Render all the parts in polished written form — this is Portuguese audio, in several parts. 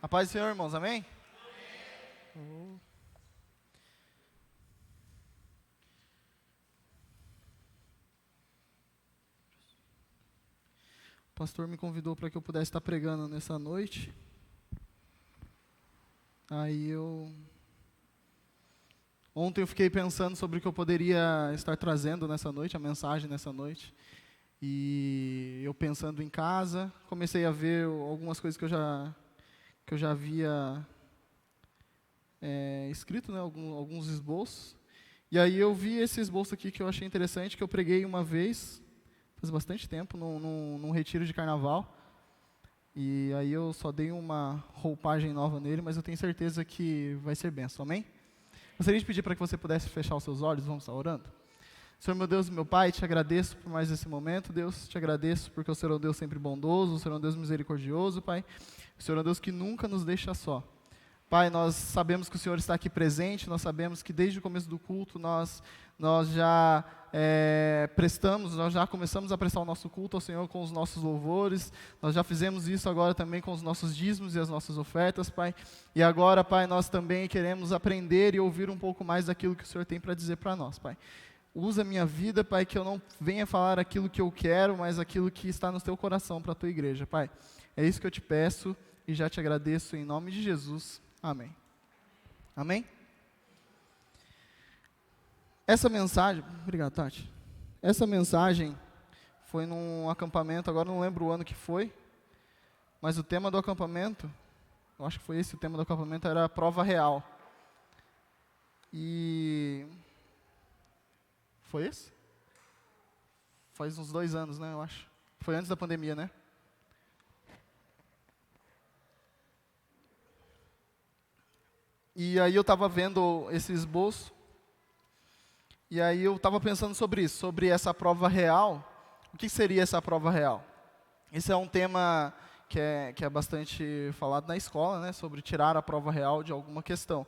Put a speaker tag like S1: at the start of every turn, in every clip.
S1: A paz do Senhor, irmãos, amém? O pastor me convidou para que eu pudesse estar pregando nessa noite. Ontem eu fiquei pensando sobre o que eu poderia estar trazendo nessa noite, a mensagem nessa noite. E eu pensando em casa, comecei a ver algumas coisas que eu já havia escrito, né, alguns esboços. E aí eu vi esse esboço aqui que eu achei interessante, que eu preguei uma vez, faz bastante tempo, num retiro de carnaval. E aí eu só dei uma roupagem nova nele, mas eu tenho certeza que vai ser bênção, amém? Gostaria de pedir para que você pudesse fechar os seus olhos, vamos estar orando? Senhor, meu Deus e meu Pai, te agradeço por mais esse momento, Deus, te agradeço porque o Senhor é um Deus sempre bondoso, o Senhor é um Deus misericordioso, Pai, o Senhor é um Deus que nunca nos deixa só. Pai, nós sabemos que o Senhor está aqui presente, nós sabemos que desde o começo do culto nós já nós já começamos a prestar o nosso culto ao Senhor com os nossos louvores, nós já fizemos isso agora também com os nossos dízimos e as nossas ofertas, Pai, e agora, Pai, nós também queremos aprender e ouvir um pouco mais daquilo que o Senhor tem para dizer para nós, Pai. Usa a minha vida, Pai, que eu não venha falar aquilo que eu quero, mas aquilo que está no teu coração para a tua igreja, Pai. É isso que eu te peço e já te agradeço em nome de Jesus. Amém. Amém? Essa mensagem, obrigado, Tati. Essa mensagem foi num acampamento, agora não lembro o ano que foi, mas o tema do acampamento, eu acho que foi esse o tema do acampamento, era a prova real. E foi esse? Faz uns 2 anos, né, eu acho. Foi antes da pandemia, né? E aí eu estava vendo esse esboço, e aí eu estava pensando sobre isso, sobre essa prova real. O que seria essa prova real? Esse é um tema que é bastante falado na escola, né, sobre tirar a prova real de alguma questão.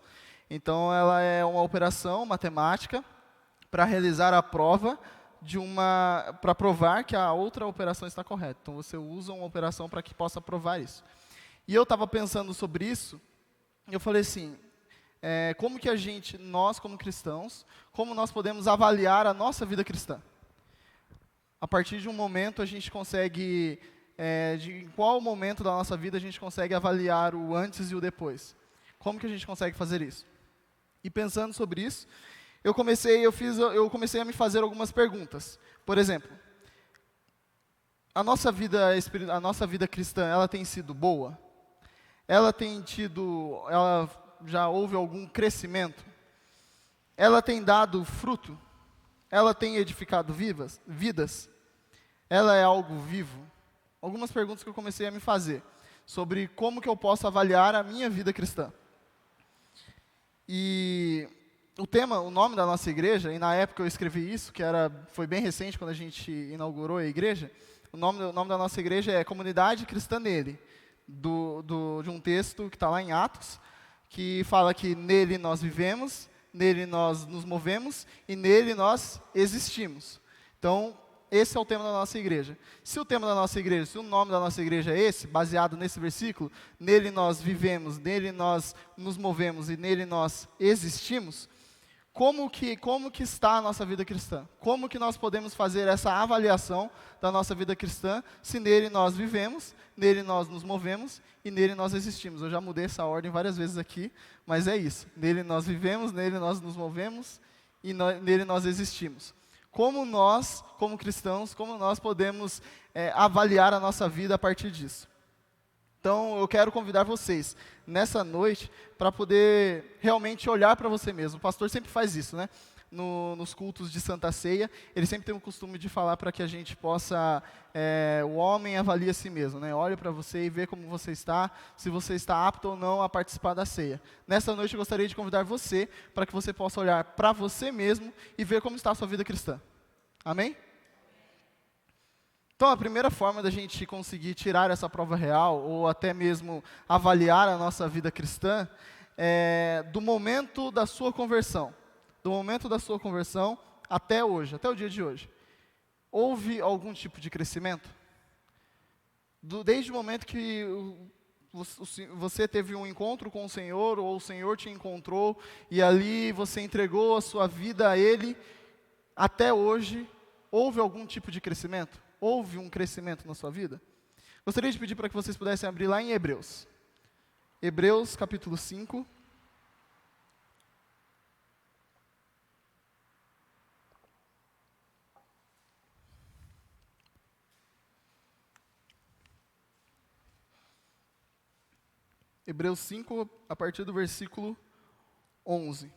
S1: Então ela é uma operação matemática para realizar a prova para provar que a outra operação está correta. Então você usa uma operação para que possa provar isso. E eu estava pensando sobre isso, eu falei assim, como que nós como cristãos, como nós podemos avaliar a nossa vida cristã? A partir de um momento a gente consegue, em qual momento da nossa vida a gente consegue avaliar o antes e o depois? Como que a gente consegue fazer isso? E pensando sobre isso, eu comecei a me fazer algumas perguntas. Por exemplo, a nossa vida cristã, ela tem sido boa? Ela já houve algum crescimento? Ela tem dado fruto? Ela tem edificado vidas? Ela é algo vivo? Algumas perguntas que eu comecei a me fazer sobre como que eu posso avaliar a minha vida cristã. E o nome da nossa igreja, e na época eu escrevi isso, foi bem recente quando a gente inaugurou a igreja, o nome da nossa igreja é Comunidade Cristã Nele, de um texto que está lá em Atos, que fala que nele nós vivemos, nele nós nos movemos e nele nós existimos. Então, esse é o tema da nossa igreja. Se o nome da nossa igreja é esse, baseado nesse versículo, nele nós vivemos, nele nós nos movemos e nele nós existimos, como que está a nossa vida cristã? Como que nós podemos fazer essa avaliação da nossa vida cristã, se nele nós vivemos, nele nós nos movemos e nele nós existimos? Eu já mudei essa ordem várias vezes aqui, mas é isso. Nele nós vivemos, nele nós nos movemos e nele nós existimos. Como nós, como cristãos, como nós podemos avaliar a nossa vida a partir disso? Então, eu quero convidar vocês, nessa noite, para poder realmente olhar para você mesmo. O pastor sempre faz isso, né? Nos cultos de Santa Ceia, ele sempre tem o costume de falar para que a gente possa, o homem avalie a si mesmo, né? Olha para você e vê como você está, se você está apto ou não a participar da ceia. Nessa noite eu gostaria de convidar você, para que você possa olhar para você mesmo e ver como está a sua vida cristã. Amém? Então, a primeira forma da gente conseguir tirar essa prova real, ou até mesmo avaliar a nossa vida cristã, é do momento da sua conversão. Do momento da sua conversão até hoje, até o dia de hoje. Houve algum tipo de crescimento? Desde o momento que você teve um encontro com o Senhor, ou o Senhor te encontrou, e ali você entregou a sua vida a Ele, até hoje, houve algum tipo de crescimento? Houve um crescimento na sua vida? Gostaria de pedir para que vocês pudessem abrir lá em Hebreus. Hebreus capítulo 5. Hebreus 5, a partir do versículo 11.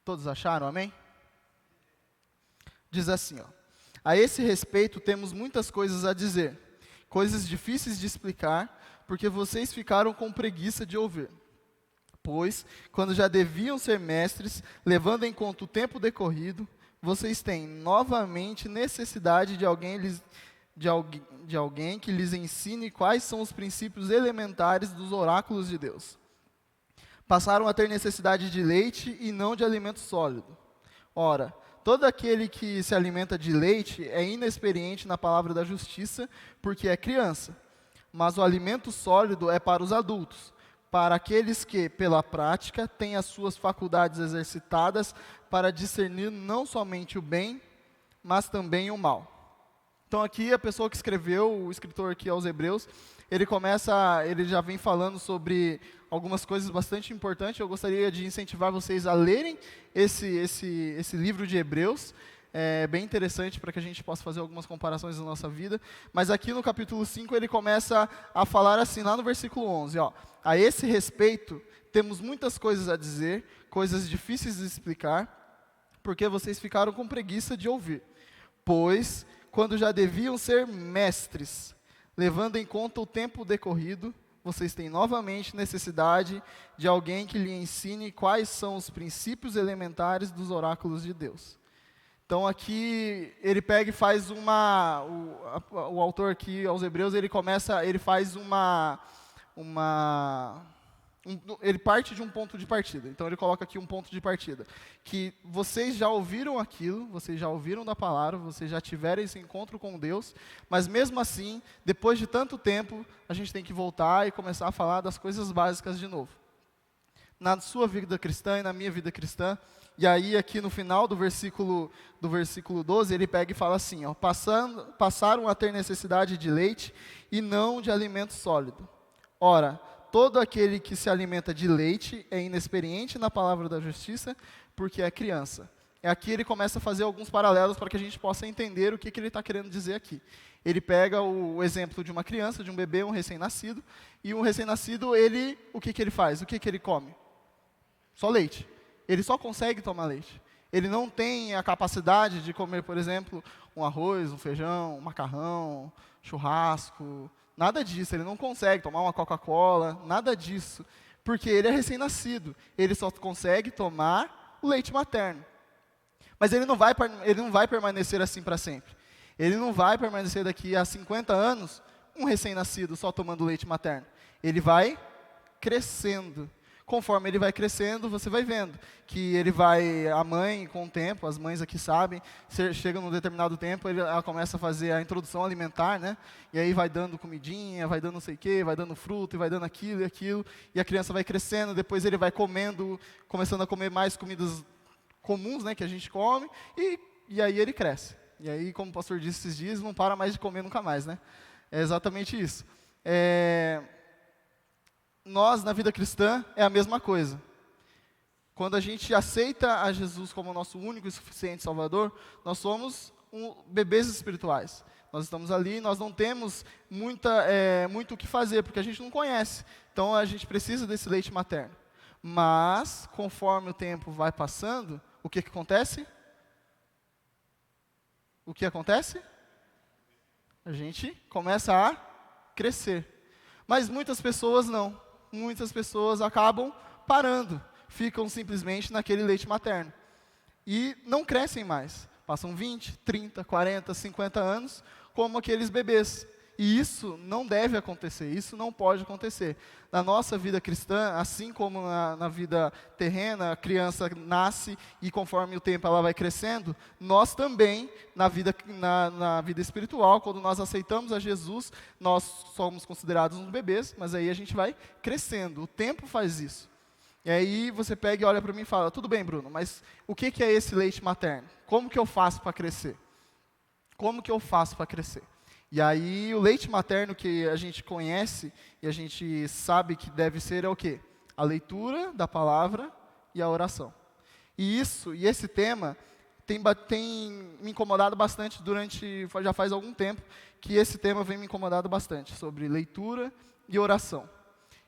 S1: Todos acharam, amém? Diz assim, ó: a esse respeito temos muitas coisas a dizer, coisas difíceis de explicar, porque vocês ficaram com preguiça de ouvir. Pois, quando já deviam ser mestres, levando em conta o tempo decorrido, vocês têm novamente necessidade de alguém que lhes ensine quais são os princípios elementares dos oráculos de Deus. Passaram a ter necessidade de leite e não de alimento sólido. Ora, todo aquele que se alimenta de leite é inexperiente na palavra da justiça, porque é criança. Mas o alimento sólido é para os adultos, para aqueles que, pela prática, têm as suas faculdades exercitadas para discernir não somente o bem, mas também o mal. Então aqui a pessoa que escreveu, o escritor aqui aos Hebreus, ele já vem falando sobre algumas coisas bastante importantes. Eu gostaria de incentivar vocês a lerem esse livro de Hebreus. É bem interessante para que a gente possa fazer algumas comparações na nossa vida. Mas aqui no capítulo 5 ele começa a falar assim, lá no versículo 11, ó: a esse respeito temos muitas coisas a dizer, coisas difíceis de explicar, porque vocês ficaram com preguiça de ouvir. Pois, quando já deviam ser mestres, levando em conta o tempo decorrido, vocês têm novamente necessidade de alguém que lhe ensine quais são os princípios elementares dos oráculos de Deus. Então aqui ele pega e faz o autor aqui aos Hebreus, ele faz ele parte de um ponto de partida. Então ele coloca aqui um ponto de partida, que vocês já ouviram aquilo, vocês já ouviram da palavra, vocês já tiveram esse encontro com Deus, mas mesmo assim, depois de tanto tempo, a gente tem que voltar e começar a falar das coisas básicas de novo. Na sua vida cristã e na minha vida cristã. E aí aqui no final do versículo 12, ele pega e fala assim, ó: passaram a ter necessidade de leite e não de alimento sólido. Ora, todo aquele que se alimenta de leite é inexperiente na palavra da justiça, porque é criança. E aqui ele começa a fazer alguns paralelos para que a gente possa entender o que ele está querendo dizer aqui. Ele pega o exemplo de uma criança, de um bebê, um recém-nascido, e um recém-nascido, o que ele faz? O que ele come? Só leite. Ele só consegue tomar leite. Ele não tem a capacidade de comer, por exemplo, um arroz, um feijão, um macarrão, churrasco, nada disso. Ele não consegue tomar uma Coca-Cola, nada disso. Porque ele é recém-nascido. Ele só consegue tomar o leite materno. Mas ele não vai permanecer assim para sempre. Ele não vai permanecer daqui a 50 anos um recém-nascido só tomando leite materno. Ele vai crescendo. Conforme ele vai crescendo, você vai vendo que a mãe, com o tempo, as mães aqui sabem, chega num determinado tempo, ela começa a fazer a introdução alimentar, né? E aí vai dando comidinha, vai dando não sei o quê, vai dando fruta, e vai dando aquilo e aquilo, e a criança vai crescendo, depois ele vai começando a comer mais comidas comuns, né, que a gente come, e aí ele cresce. E aí, como o pastor disse esses dias, não para mais de comer nunca mais, né? É exatamente isso. Nós, na vida cristã, é a mesma coisa. Quando a gente aceita a Jesus como nosso único e suficiente Salvador, nós somos bebês espirituais. Nós estamos ali, nós não temos muito o que fazer, porque a gente não conhece. Então, a gente precisa desse leite materno. Mas, conforme o tempo vai passando, o que acontece? O que acontece? A gente começa a crescer. Mas muitas pessoas não. Muitas pessoas acabam parando, ficam simplesmente naquele leite materno. E não crescem mais. Passam 20, 30, 40, 50 anos como aqueles bebês. E isso não deve acontecer, isso não pode acontecer. Na nossa vida cristã, assim como na vida terrena, a criança nasce e conforme o tempo ela vai crescendo, nós também, na vida espiritual, quando nós aceitamos a Jesus, nós somos considerados uns bebês, mas aí a gente vai crescendo, o tempo faz isso. E aí você pega e olha para mim e fala, tudo bem, Bruno, mas o que é esse leite materno? Como que eu faço para crescer? Como que eu faço para crescer? E aí o leite materno que a gente conhece e a gente sabe que deve ser é o quê? A leitura da palavra e a oração. E esse tema tem me incomodado bastante já faz algum tempo, que esse tema vem me incomodado bastante, sobre leitura e oração.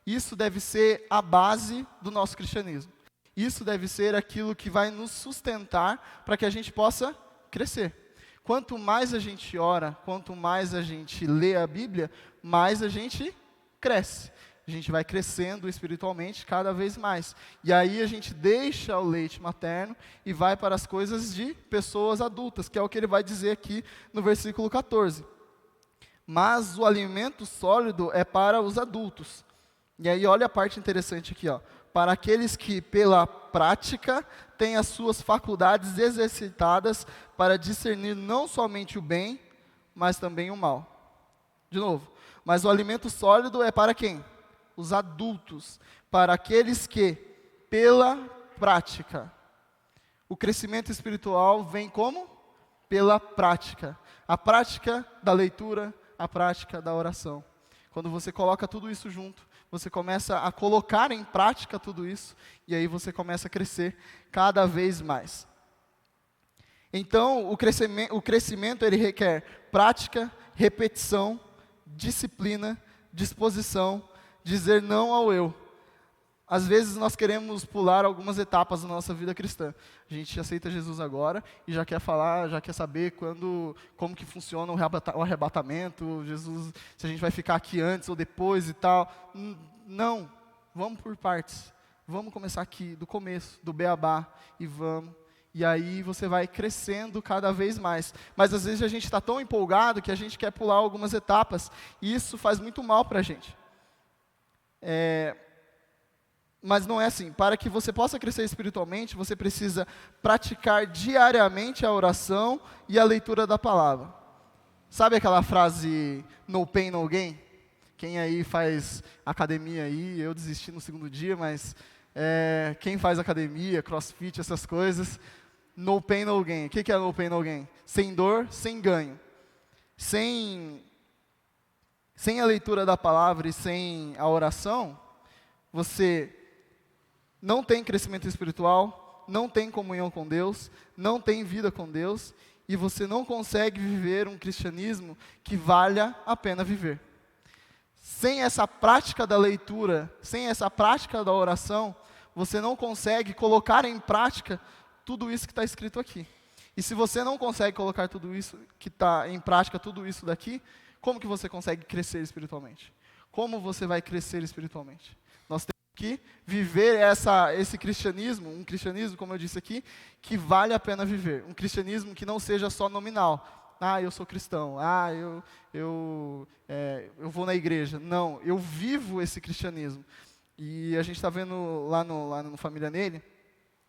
S1: Isso deve ser a base do nosso cristianismo. Isso deve ser aquilo que vai nos sustentar para que a gente possa crescer. Quanto mais a gente ora, quanto mais a gente lê a Bíblia, mais a gente cresce. A gente vai crescendo espiritualmente cada vez mais. E aí a gente deixa o leite materno e vai para as coisas de pessoas adultas, que é o que ele vai dizer aqui no versículo 14. Mas o alimento sólido é para os adultos. E aí olha a parte interessante aqui, ó. Para aqueles que, pela prática, têm as suas faculdades exercitadas para discernir não somente o bem, mas também o mal. De novo, mas o alimento sólido é para quem? Os adultos. Para aqueles que, pela prática, o crescimento espiritual vem como? Pela prática. A prática da leitura, a prática da oração. Quando você coloca tudo isso junto, você começa a colocar em prática tudo isso, e aí você começa a crescer cada vez mais. Então, o crescimento ele requer prática, repetição, disciplina, disposição, dizer não ao eu. Às vezes nós queremos pular algumas etapas da nossa vida cristã. A gente aceita Jesus agora e já quer falar, já quer saber como que funciona o arrebatamento, Jesus, se a gente vai ficar aqui antes ou depois e tal. Não, vamos por partes. Vamos começar aqui do começo, do beabá, e vamos. E aí você vai crescendo cada vez mais. Mas às vezes a gente está tão empolgado que a gente quer pular algumas etapas, e isso faz muito mal para a gente. Mas não é assim. Para que você possa crescer espiritualmente, você precisa praticar diariamente a oração e a leitura da palavra. Sabe aquela frase, no pain, no gain? Quem aí faz academia aí, eu desisti no segundo dia, mas quem faz academia, crossfit, essas coisas, no pain, no gain. O que é no pain, no gain? Sem dor, sem ganho. Sem a leitura da palavra e sem a oração, você não tem crescimento espiritual, não tem comunhão com Deus, não tem vida com Deus, e você não consegue viver um cristianismo que valha a pena viver. Sem essa prática da leitura, sem essa prática da oração, você não consegue colocar em prática tudo isso que está escrito aqui. E se você não consegue colocar tudo isso que está em prática, tudo isso daqui, como que você consegue crescer espiritualmente? Como você vai crescer espiritualmente? Nós temos que viver esse cristianismo, um cristianismo, como eu disse aqui, que vale a pena viver. Um cristianismo que não seja só nominal. Eu sou cristão. Eu vou na igreja. Não, eu vivo esse cristianismo. E a gente está vendo lá no Família Nele,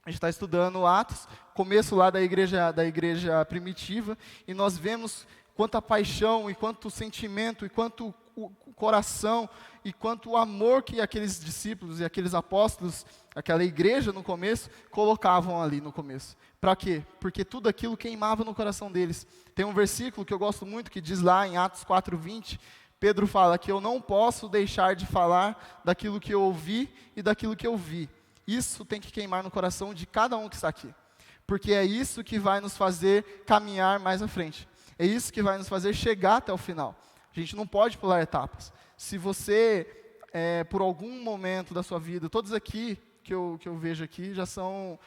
S1: a gente está estudando Atos, começo lá da igreja primitiva, e nós vemos quanta paixão, e quanto sentimento, e quanto o coração, e quanto amor que aqueles discípulos e aqueles apóstolos, aquela igreja no começo, colocavam ali no começo. Para quê? Porque tudo aquilo queimava no coração deles. Tem um versículo que eu gosto muito, que diz lá em Atos 4:20, Pedro fala que eu não posso deixar de falar daquilo que eu ouvi e daquilo que eu vi. Isso tem que queimar no coração de cada um que está aqui. Porque é isso que vai nos fazer caminhar mais à frente. É isso que vai nos fazer chegar até o final. A gente não pode pular etapas. Se você, por algum momento da sua vida, todos aqui que eu vejo aqui já são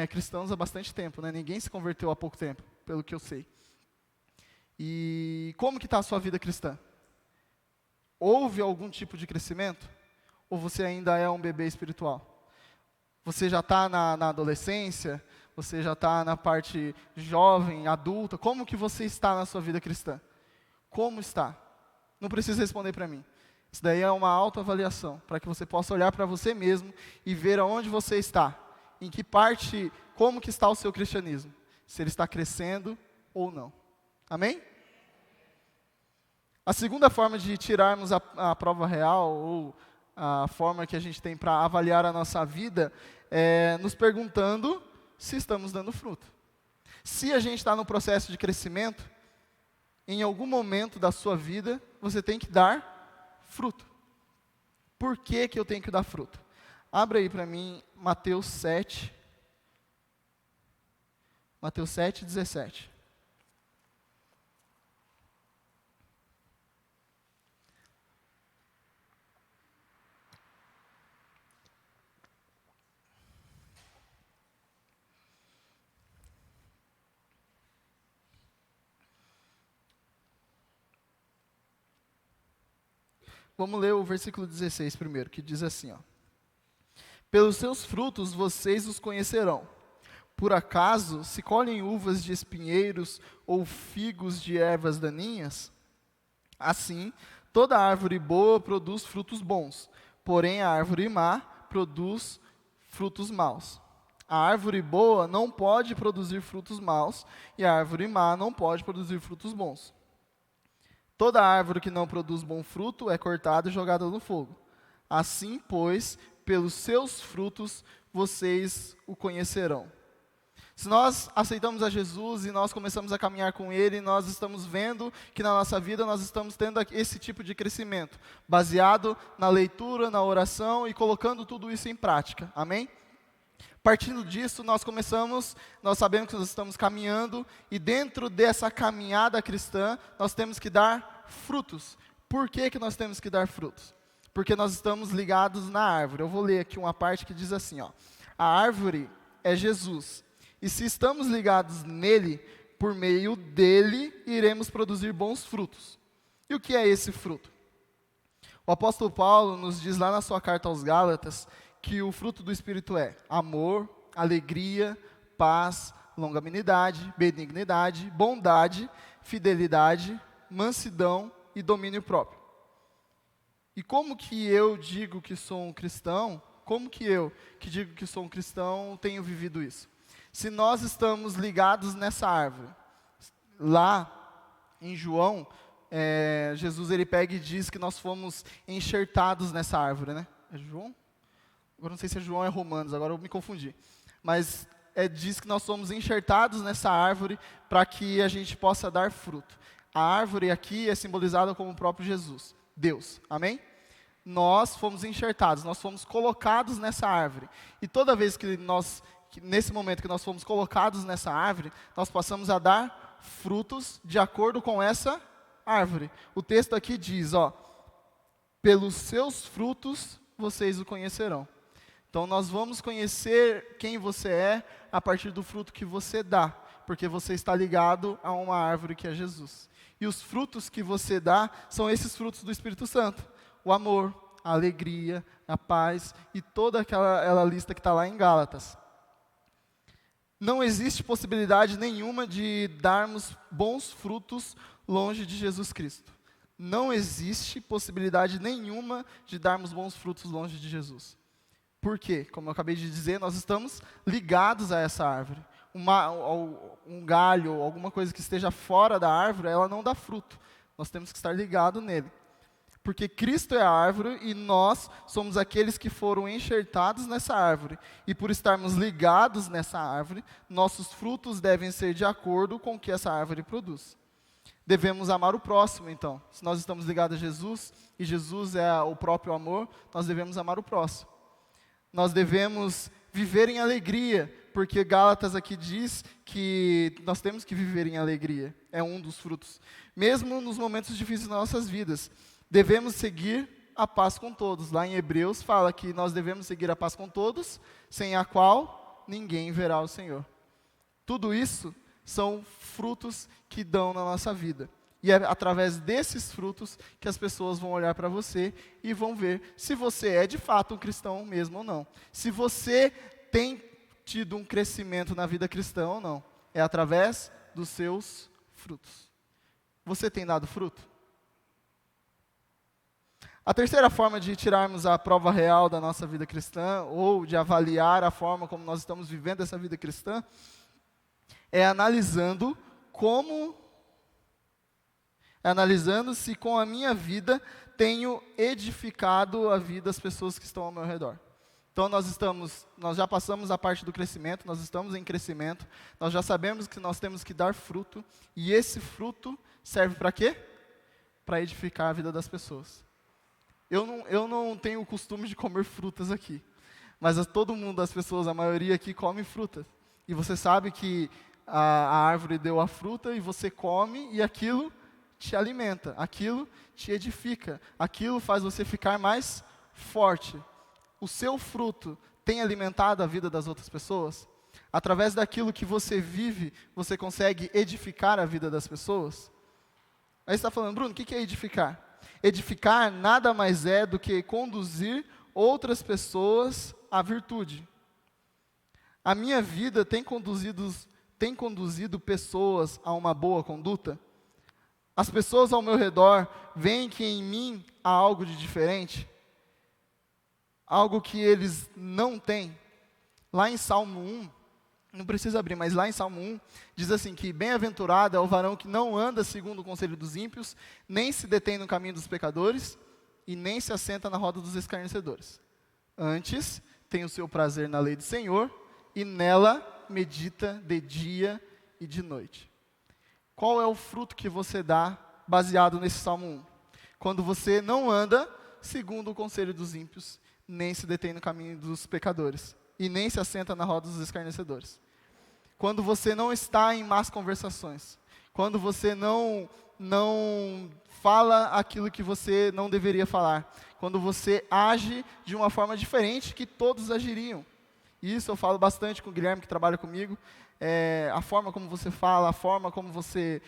S1: cristãos há bastante tempo, né? Ninguém se converteu há pouco tempo, pelo que eu sei. E como que está a sua vida cristã? Houve algum tipo de crescimento? Ou você ainda é um bebê espiritual? Você já está na adolescência? Você já está na parte jovem, adulta? Como que você está na sua vida cristã? Como está? Não precisa responder para mim. Isso daí é uma autoavaliação, para que você possa olhar para você mesmo e ver aonde você está. Em que parte, como que está o seu cristianismo. Se ele está crescendo ou não. Amém? A segunda forma de tirarmos a prova real, ou a forma que a gente tem para avaliar a nossa vida, é nos perguntando se estamos dando fruto. Se a gente está no processo de crescimento, em algum momento da sua vida, você tem que dar fruto. Por que que eu tenho que dar fruto? Abra aí para mim Mateus 7. Mateus 7, 17. Vamos ler o versículo 16 primeiro, que diz assim, ó. Pelos seus frutos vocês os conhecerão. Por acaso, se colhem uvas de espinheiros ou figos de ervas daninhas? Assim, toda árvore boa produz frutos bons, porém a árvore má produz frutos maus. A árvore boa não pode produzir frutos maus, e a árvore má não pode produzir frutos bons. Toda árvore que não produz bom fruto é cortada e jogada no fogo. Assim, pois, pelos seus frutos vocês o conhecerão. Se nós aceitamos a Jesus e nós começamos a caminhar com Ele, nós estamos vendo que na nossa vida nós estamos tendo esse tipo de crescimento, baseado na leitura, na oração e colocando tudo isso em prática. Amém? Partindo disso, nós sabemos que nós estamos caminhando, e dentro dessa caminhada cristã, nós temos que dar frutos. Por que que nós temos que dar frutos? Porque nós estamos ligados na árvore. Eu vou ler aqui uma parte que diz assim, ó. A árvore é Jesus, e se estamos ligados nele, por meio dele, iremos produzir bons frutos. E o que é esse fruto? O apóstolo Paulo nos diz lá na sua carta aos Gálatas, que o fruto do Espírito é amor, alegria, paz, longanimidade, benignidade, bondade, fidelidade, mansidão e domínio próprio. E como que eu digo que sou um cristão? Como que eu, que digo que sou um cristão, tenho vivido isso? Se nós estamos ligados nessa árvore, lá em João, Jesus ele pega e diz que nós fomos enxertados nessa árvore, né? É João? Agora não sei se é João ou é Romanos, agora eu me confundi. Mas diz que nós somos enxertados nessa árvore para que a gente possa dar fruto. A árvore aqui é simbolizada como o próprio Jesus, Deus. Amém? Nós fomos enxertados, nós fomos colocados nessa árvore. E toda vez nesse momento que nós fomos colocados nessa árvore, nós passamos a dar frutos de acordo com essa árvore. O texto aqui diz, ó, pelos seus frutos vocês o conhecerão. Então nós vamos conhecer quem você é a partir do fruto que você dá, porque você está ligado a uma árvore que é Jesus. E os frutos que você dá são esses frutos do Espírito Santo. O amor, a alegria, a paz e toda aquela lista que está lá em Gálatas. Não existe possibilidade nenhuma de darmos bons frutos longe de Jesus Cristo. Não existe possibilidade nenhuma de darmos bons frutos longe de Jesus. Por quê? Como eu acabei de dizer, nós estamos ligados a essa árvore. Um galho, alguma coisa que esteja fora da árvore, ela não dá fruto. Nós temos que estar ligados nele. Porque Cristo é a árvore e nós somos aqueles que foram enxertados nessa árvore. E por estarmos ligados nessa árvore, nossos frutos devem ser de acordo com o que essa árvore produz. Devemos amar o próximo, então. Se nós estamos ligados a Jesus, e Jesus é o próprio amor, nós devemos amar o próximo. Nós devemos viver em alegria, porque Gálatas aqui diz que nós temos que viver em alegria. É um dos frutos. Mesmo nos momentos difíceis das nossas vidas, devemos seguir a paz com todos. Lá em Hebreus fala que nós devemos seguir a paz com todos, sem a qual ninguém verá o Senhor. Tudo isso são frutos que dão na nossa vida. E é através desses frutos que as pessoas vão olhar para você e vão ver se você é de fato um cristão mesmo ou não. Se você tem tido um crescimento na vida cristã ou não. É através dos seus frutos. Você tem dado fruto? A terceira forma de tirarmos a prova real da nossa vida cristã, ou de avaliar a forma como nós estamos vivendo essa vida cristã, é analisando se com a minha vida tenho edificado a vida das pessoas que estão ao meu redor. Então nós já passamos a parte do crescimento, nós estamos em crescimento, nós já sabemos que nós temos que dar fruto, e esse fruto serve para quê? Para edificar a vida das pessoas. Eu não tenho o costume de comer frutas aqui, mas todo mundo, as pessoas, a maioria aqui come frutas. E você sabe que a árvore deu a fruta e você come e aquilo te alimenta, aquilo te edifica, aquilo faz você ficar mais forte. O seu fruto tem alimentado a vida das outras pessoas? Através daquilo que você vive, você consegue edificar a vida das pessoas? Aí você está falando, Bruno, o que é edificar? Edificar nada mais é do que conduzir outras pessoas à virtude. A minha vida tem conduzido pessoas a uma boa conduta? As pessoas ao meu redor veem que em mim há algo de diferente? Algo que eles não têm? Lá em Salmo 1, não precisa abrir, mas lá em Salmo 1, diz assim que bem-aventurado é o varão que não anda segundo o conselho dos ímpios, nem se detém no caminho dos pecadores, e nem se assenta na roda dos escarnecedores. Antes, tem o seu prazer na lei do Senhor, e nela medita de dia e de noite. Qual é o fruto que você dá baseado nesse Salmo 1? Quando você não anda segundo o conselho dos ímpios, nem se detém no caminho dos pecadores, e nem se assenta na roda dos escarnecedores. Quando você não está em más conversações, quando você não fala aquilo que você não deveria falar, quando você age de uma forma diferente que todos agiriam. Isso eu falo bastante com o Guilherme, que trabalha comigo, a forma como você fala, a forma como você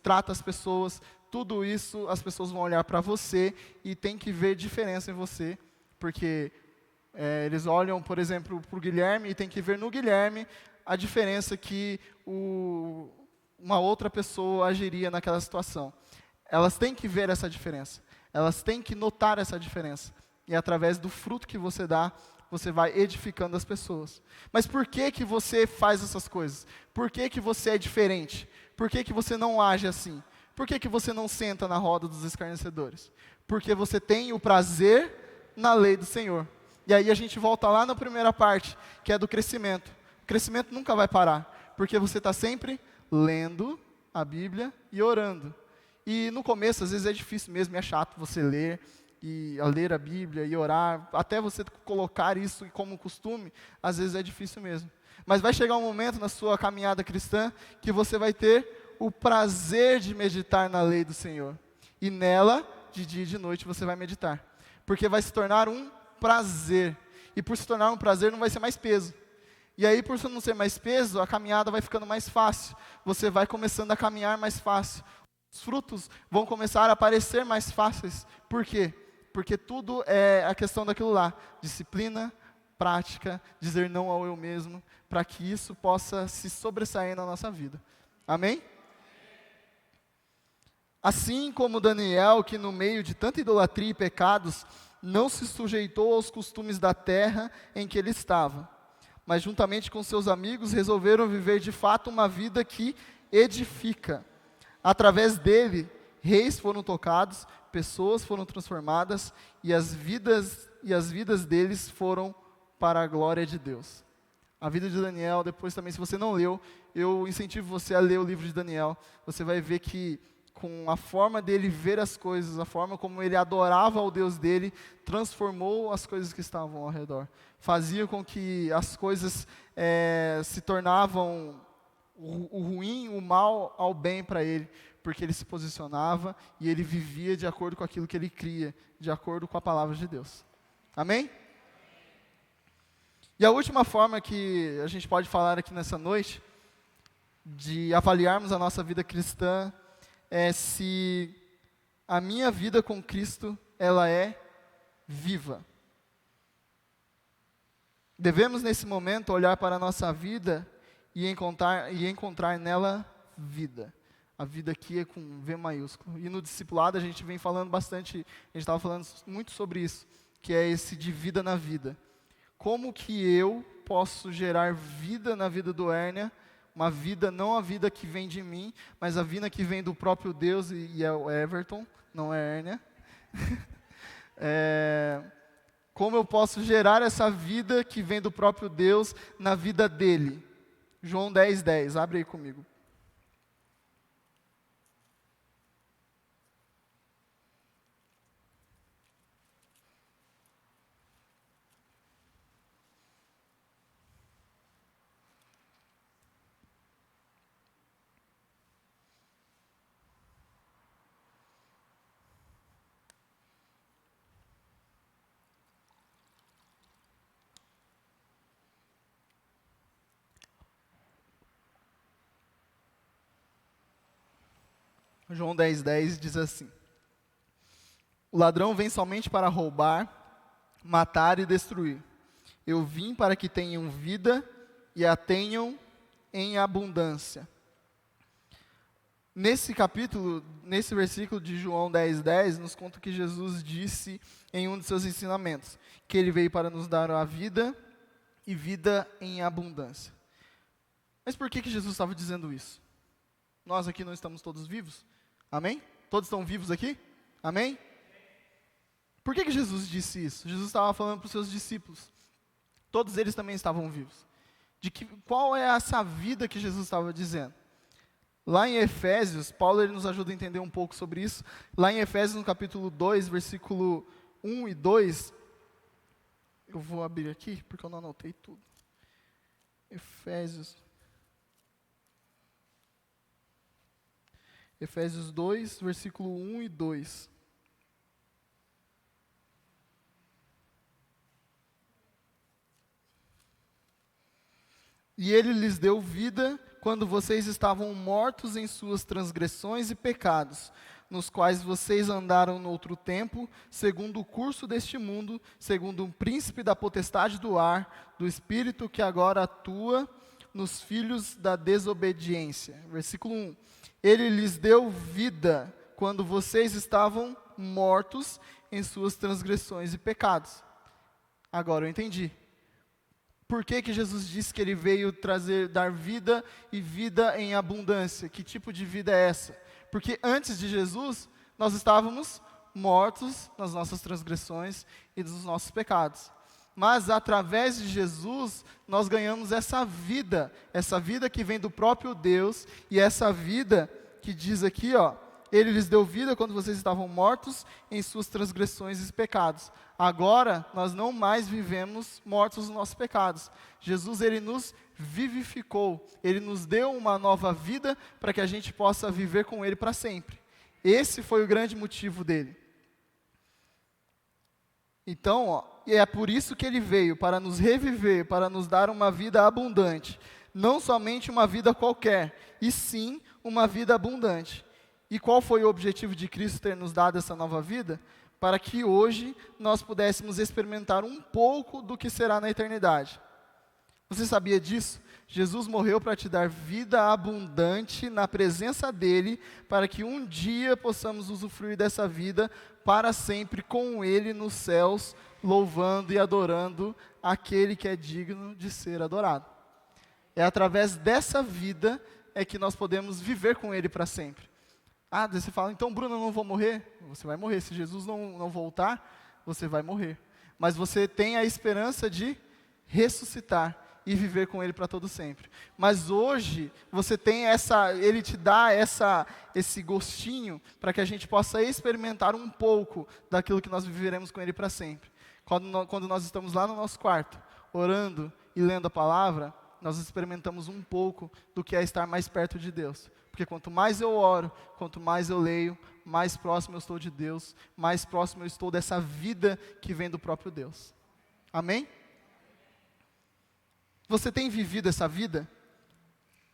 S1: trata as pessoas, tudo isso as pessoas vão olhar para você e tem que ver diferença em você, porque eles olham, por exemplo, para o Guilherme e tem que ver no Guilherme a diferença que uma outra pessoa agiria naquela situação. Elas têm que ver essa diferença. Elas têm que notar essa diferença. E através do fruto que você dá, você vai edificando as pessoas. Mas por que que você faz essas coisas? Por que que você é diferente? Por que que você não age assim? Por que que você não senta na roda dos escarnecedores? Porque você tem o prazer na lei do Senhor. E aí a gente volta lá na primeira parte, que é do crescimento. O crescimento nunca vai parar, porque você está sempre lendo a Bíblia e orando. E no começo, às vezes é difícil mesmo, é chato você ler a Bíblia e orar. Até você colocar isso como costume, às vezes é difícil mesmo. Mas vai chegar um momento na sua caminhada cristã que você vai ter o prazer de meditar na lei do Senhor. E nela, de dia e de noite, você vai meditar. Porque vai se tornar um prazer. E por se tornar um prazer, não vai ser mais peso. E aí, por não ser mais peso, a caminhada vai ficando mais fácil. Você vai começando a caminhar mais fácil. Os frutos vão começar a aparecer mais fáceis. Por quê? Porque tudo é a questão daquilo lá. Disciplina, prática, dizer não ao eu mesmo, para que isso possa se sobressair na nossa vida. Amém? Assim como Daniel, que no meio de tanta idolatria e pecados, não se sujeitou aos costumes da terra em que ele estava, mas juntamente com seus amigos resolveram viver de fato uma vida que edifica. Através dele, reis foram tocados, pessoas foram transformadas e as vidas deles foram para a glória de Deus. A vida de Daniel, depois também, se você não leu, eu incentivo você a ler o livro de Daniel. Você vai ver que com a forma dele ver as coisas, a forma como ele adorava ao Deus dele, transformou as coisas que estavam ao redor. Fazia com que as coisas se tornavam o ruim, o mal ao bem para ele, porque ele se posicionava e ele vivia de acordo com aquilo que ele cria, de acordo com a palavra de Deus. Amém? E a última forma que a gente pode falar aqui nessa noite, de avaliarmos a nossa vida cristã, é se a minha vida com Cristo, ela é viva. Devemos nesse momento olhar para a nossa vida e encontrar nela vida. A vida aqui é com V maiúsculo. E no discipulado a gente vem falando bastante, a gente estava falando muito sobre isso, que é esse de vida na vida. Como que eu posso gerar vida na vida do Hérnia, uma vida, não a vida que vem de mim, mas a vida que vem do próprio Deus, e é o Everton, não é Hérnia. Como eu posso gerar essa vida que vem do próprio Deus na vida dele. João 10:10, abre aí comigo. João 10:10 diz assim: o ladrão vem somente para roubar, matar e destruir. Eu vim para que tenham vida e a tenham em abundância. Nesse capítulo, nesse versículo de João 10:10, nos conta que Jesus disse em um de seus ensinamentos, que ele veio para nos dar a vida e vida em abundância. Mas por que Jesus estava dizendo isso? Nós aqui não estamos todos vivos? Amém? Todos estão vivos aqui? Amém? Por que Jesus disse isso? Jesus estava falando para os seus discípulos. Todos eles também estavam vivos. Qual é essa vida que Jesus estava dizendo? Lá em Efésios, Paulo ele nos ajuda a entender um pouco sobre isso. Lá em Efésios, no capítulo 2, versículo 1 e 2, eu vou abrir aqui, porque eu não anotei tudo. Efésios 2, versículo 1 e 2. E ele lhes deu vida quando vocês estavam mortos em suas transgressões e pecados, nos quais vocês andaram no outro tempo, segundo o curso deste mundo, segundo o príncipe da potestade do ar, do espírito que agora atua nos filhos da desobediência. Versículo 1. Ele lhes deu vida quando vocês estavam mortos em suas transgressões e pecados. Agora eu entendi. Por que Jesus disse que ele veio dar vida e vida em abundância? Que tipo de vida é essa? Porque antes de Jesus, nós estávamos mortos nas nossas transgressões e nos nossos pecados. Mas através de Jesus, nós ganhamos essa vida que vem do próprio Deus, e essa vida que diz aqui, ele lhes deu vida quando vocês estavam mortos em suas transgressões e pecados. Agora, nós não mais vivemos mortos nos nossos pecados. Jesus, ele nos vivificou, ele nos deu uma nova vida para que a gente possa viver com ele para sempre. Esse foi o grande motivo dele. Então, e é por isso que ele veio, para nos reviver, para nos dar uma vida abundante. Não somente uma vida qualquer, e sim uma vida abundante. E qual foi o objetivo de Cristo ter nos dado essa nova vida? Para que hoje nós pudéssemos experimentar um pouco do que será na eternidade. Você sabia disso? Jesus morreu para te dar vida abundante na presença dEle, para que um dia possamos usufruir dessa vida para sempre com Ele nos céus, louvando e adorando aquele que é digno de ser adorado. É através dessa vida que nós podemos viver com Ele para sempre. Daí você fala, então Bruno, eu não vou morrer? Você vai morrer. Se Jesus não voltar, você vai morrer. Mas você tem a esperança de ressuscitar e viver com Ele para todo sempre. Mas hoje, você tem Ele te dá esse gostinho para que a gente possa experimentar um pouco daquilo que nós viveremos com Ele para sempre. Quando nós estamos lá no nosso quarto, orando e lendo a palavra, nós experimentamos um pouco do que é estar mais perto de Deus. Porque quanto mais eu oro, quanto mais eu leio, mais próximo eu estou de Deus, mais próximo eu estou dessa vida que vem do próprio Deus. Amém? Você tem vivido essa vida?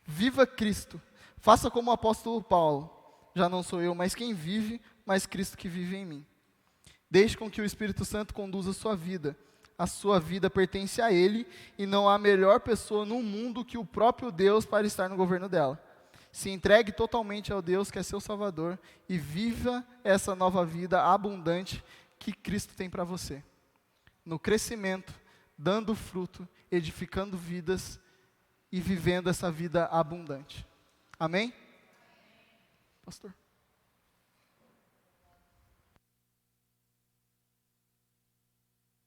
S1: Viva Cristo. Faça como o apóstolo Paulo. Já não sou eu, mas quem vive, mas Cristo que vive em mim. Deixe com que o Espírito Santo conduza a sua vida. A sua vida pertence a Ele, e não há melhor pessoa no mundo que o próprio Deus para estar no governo dela. Se entregue totalmente ao Deus que é seu Salvador e viva essa nova vida abundante que Cristo tem para você. No crescimento, dando fruto, edificando vidas e vivendo essa vida abundante. Amém? Pastor.